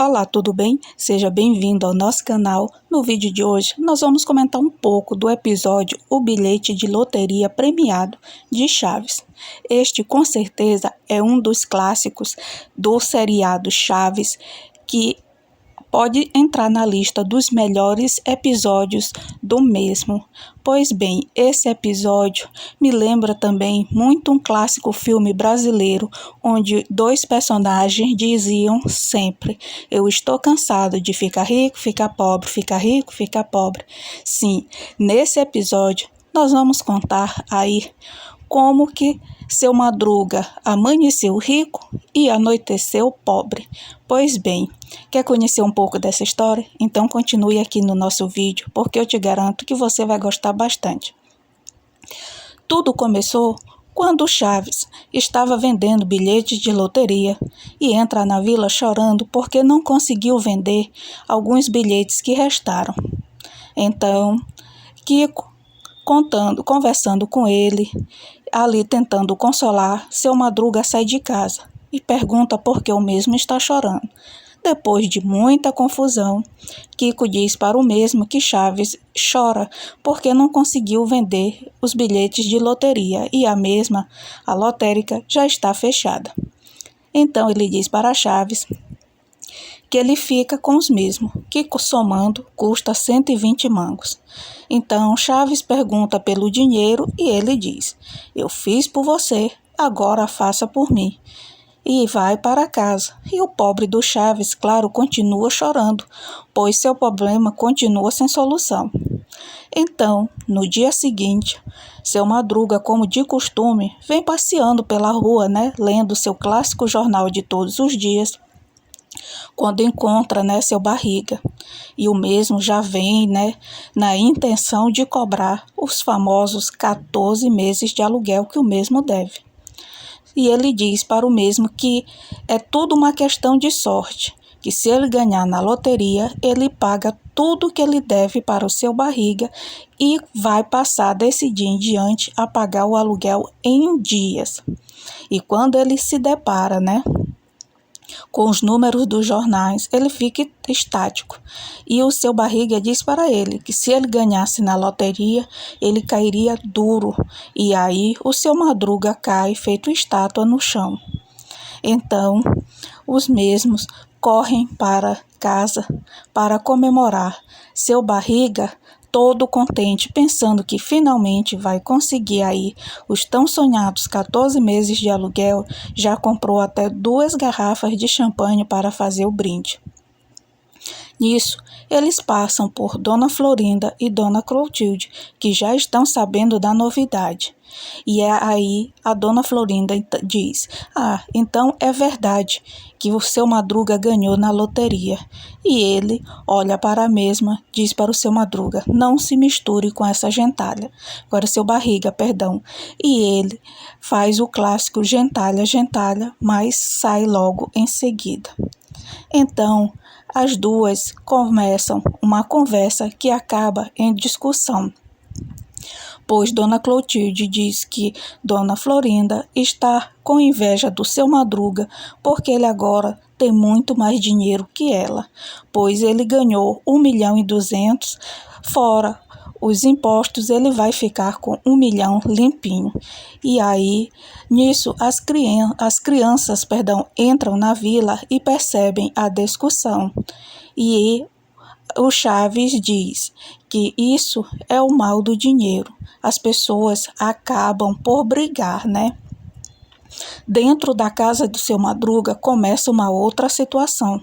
Olá, tudo bem? Seja bem-vindo ao nosso canal. No vídeo de hoje, nós vamos comentar um pouco do episódio O Bilhete de Loteria Premiado de Chaves. Este, com certeza, é um dos clássicos do seriado Chaves, que pode entrar na lista dos melhores episódios do mesmo. Pois bem, esse episódio me lembra também muito um clássico filme brasileiro, onde dois personagens diziam sempre: eu estou cansado de ficar rico, ficar pobre, ficar rico, ficar pobre. Sim, nesse episódio nós vamos contar aí como que Seu Madruga amanheceu rico e anoiteceu pobre. Pois bem, quer conhecer um pouco dessa história? Então continue aqui no nosso vídeo, porque eu te garanto que você vai gostar bastante. Tudo começou quando Chaves estava vendendo bilhetes de loteria e entra na vila chorando porque não conseguiu vender alguns bilhetes que restaram. Então, Kiko, conversando com ele, ali tentando consolar, Seu Madruga sai de casa e pergunta por que o mesmo está chorando. Depois de muita confusão, Kiko diz para o mesmo que Chaves chora porque não conseguiu vender os bilhetes de loteria e a lotérica, já está fechada. Então ele diz para Chaves que ele fica com os mesmos, que somando custa 120 mangos. Então Chaves pergunta pelo dinheiro e ele diz: eu fiz por você, agora faça por mim. E vai para casa. E o pobre do Chaves, claro, continua chorando, pois seu problema continua sem solução. Então, no dia seguinte, Seu Madruga, como de costume, vem passeando pela rua, lendo seu clássico jornal de todos os dias, quando encontra, Seu Barriga. E o mesmo já vem, na intenção de cobrar os famosos 14 meses de aluguel que o mesmo deve. E ele diz para o mesmo que é tudo uma questão de sorte, que se ele ganhar na loteria, ele paga tudo que ele deve para o Seu Barriga e vai passar desse dia em diante a pagar o aluguel em dias. E quando ele se depara, com os números dos jornais, ele fica estático. E o Seu Barriga diz para ele que se ele ganhasse na loteria, ele cairia duro. E aí o Seu Madruga cai feito estátua no chão. Então, os mesmos correm para casa para comemorar. Seu Barriga, todo contente, pensando que finalmente vai conseguir aí os tão sonhados 14 meses de aluguel, já comprou até 2 garrafas de champanhe para fazer o brinde. Nisso, eles passam por Dona Florinda e Dona Clotilde, que já estão sabendo da novidade. E é aí a Dona Florinda diz: então é verdade que o Seu Madruga ganhou na loteria. E ele olha para a mesma, diz para o Seu Madruga: não se misture com essa gentalha. Agora Seu Barriga, perdão. E ele faz o clássico gentalha, gentalha, mas sai logo em seguida. Então, as duas começam uma conversa que acaba em discussão, pois Dona Clotilde diz que Dona Florinda está com inveja do Seu Madruga porque ele agora tem muito mais dinheiro que ela, pois ele ganhou 1.200.000, fora os impostos ele vai ficar com 1 milhão limpinho. E aí, nisso, as crianças entram na vila e percebem a discussão. E o Chaves diz que isso é o mal do dinheiro. As pessoas acabam por brigar, Dentro da casa do Seu Madruga começa uma outra situação,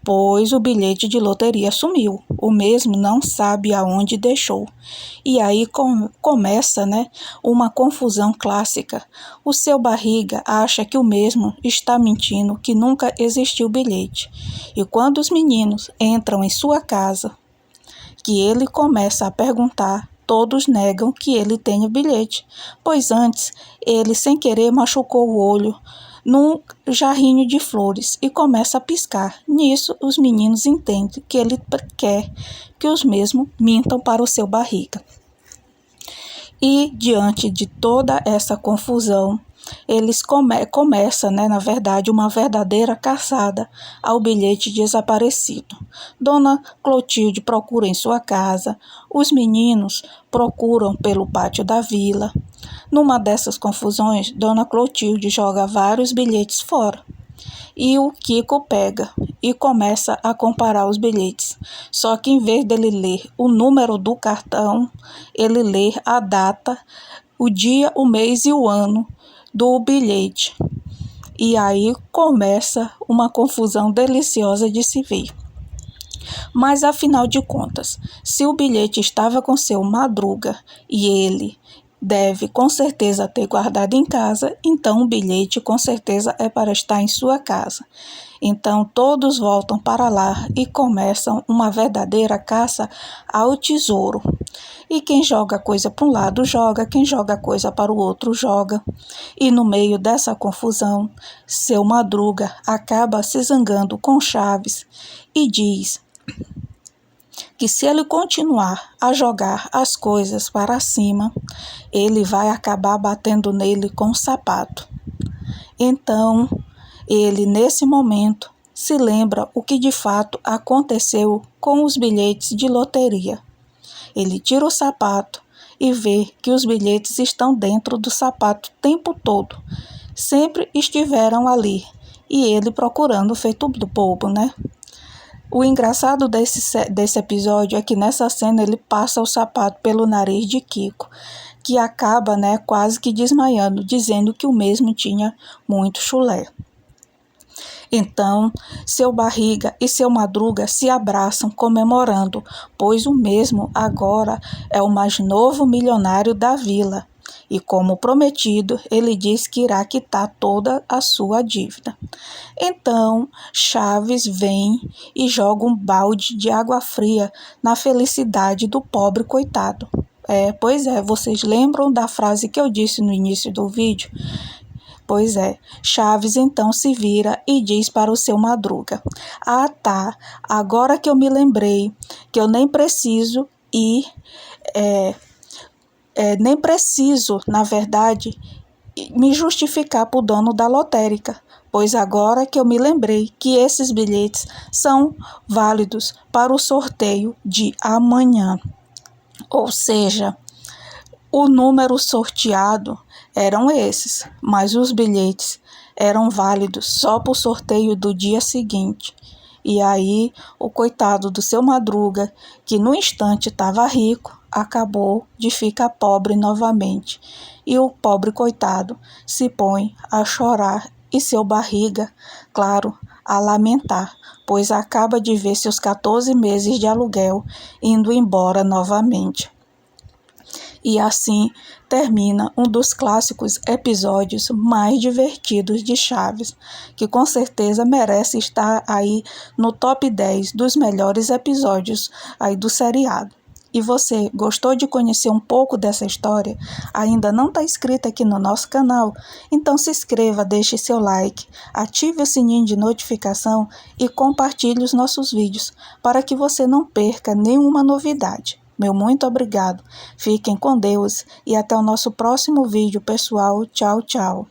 pois o bilhete de loteria sumiu. O mesmo não sabe aonde deixou. E aí começa, uma confusão clássica. O Seu Barriga acha que o mesmo está mentindo, que nunca existiu bilhete. E quando os meninos entram em sua casa, que ele começa a perguntar, todos negam que ele tenha bilhete, pois antes ele, sem querer, machucou o olho num jarrinho de flores e começa a piscar. Nisso, os meninos entendem que ele quer que os mesmos mintam para o Seu Barriga. E, diante de toda essa confusão, eles começa, né, na verdade, uma verdadeira caçada ao bilhete desaparecido. Dona Clotilde procura em sua casa, os meninos procuram pelo pátio da vila. Numa dessas confusões, Dona Clotilde joga vários bilhetes fora. E o Kiko pega e começa a comparar os bilhetes. Só que em vez dele ler o número do cartão, ele lê a data, o dia, o mês e o ano do bilhete. E aí começa uma confusão deliciosa de se ver. Mas afinal de contas, se o bilhete estava com seu Madruga e ele deve com certeza ter guardado em casa, então o bilhete com certeza é para estar em sua casa. Então todos voltam para lá e começam uma verdadeira caça ao tesouro. E quem joga coisa para um lado joga, quem joga coisa para o outro joga. E no meio dessa confusão, seu Madruga acaba se zangando com Chaves e diz que se ele continuar a jogar as coisas para cima, ele vai acabar batendo nele com o sapato. Então, ele, nesse momento, se lembra o que de fato aconteceu com os bilhetes de loteria. Ele tira o sapato e vê que os bilhetes estão dentro do sapato o tempo todo. Sempre estiveram ali. E ele procurando, feito do bobo, né? O engraçado desse episódio é que nessa cena ele passa o sapato pelo nariz de Kiko, que acaba, né, quase que desmaiando, dizendo que o mesmo tinha muito chulé. Então, seu Barriga e seu Madruga se abraçam comemorando, pois o mesmo agora é o mais novo milionário da vila. E como prometido, ele diz que irá quitar toda a sua dívida. Então, Chaves vem e joga um balde de água fria na felicidade do pobre coitado. Pois é, vocês lembram da frase que eu disse no início do vídeo? Pois é, Chaves então se vira e diz para o seu Madruga: "Ah tá, agora que eu me lembrei que eu nem preciso ir... nem preciso, na verdade, me justificar para o dono da lotérica, pois agora que eu me lembrei que esses bilhetes são válidos para o sorteio de amanhã." Ou seja, o número sorteado eram esses, mas os bilhetes eram válidos só para o sorteio do dia seguinte. E aí, o coitado do seu Madruga, que no instante estava rico, acabou de ficar pobre novamente. E o pobre coitado se põe a chorar e seu Barriga, claro, a lamentar, pois acaba de ver seus 14 meses de aluguel indo embora novamente. E assim termina um dos clássicos episódios mais divertidos de Chaves, que com certeza merece estar aí no top 10 dos melhores episódios aí do seriado. E você gostou de conhecer um pouco dessa história? Ainda não está inscrito aqui no nosso canal? Então se inscreva, deixe seu like, ative o sininho de notificação e compartilhe os nossos vídeos para que você não perca nenhuma novidade. Meu muito obrigado, fiquem com Deus e até o nosso próximo vídeo, pessoal. Tchau, tchau.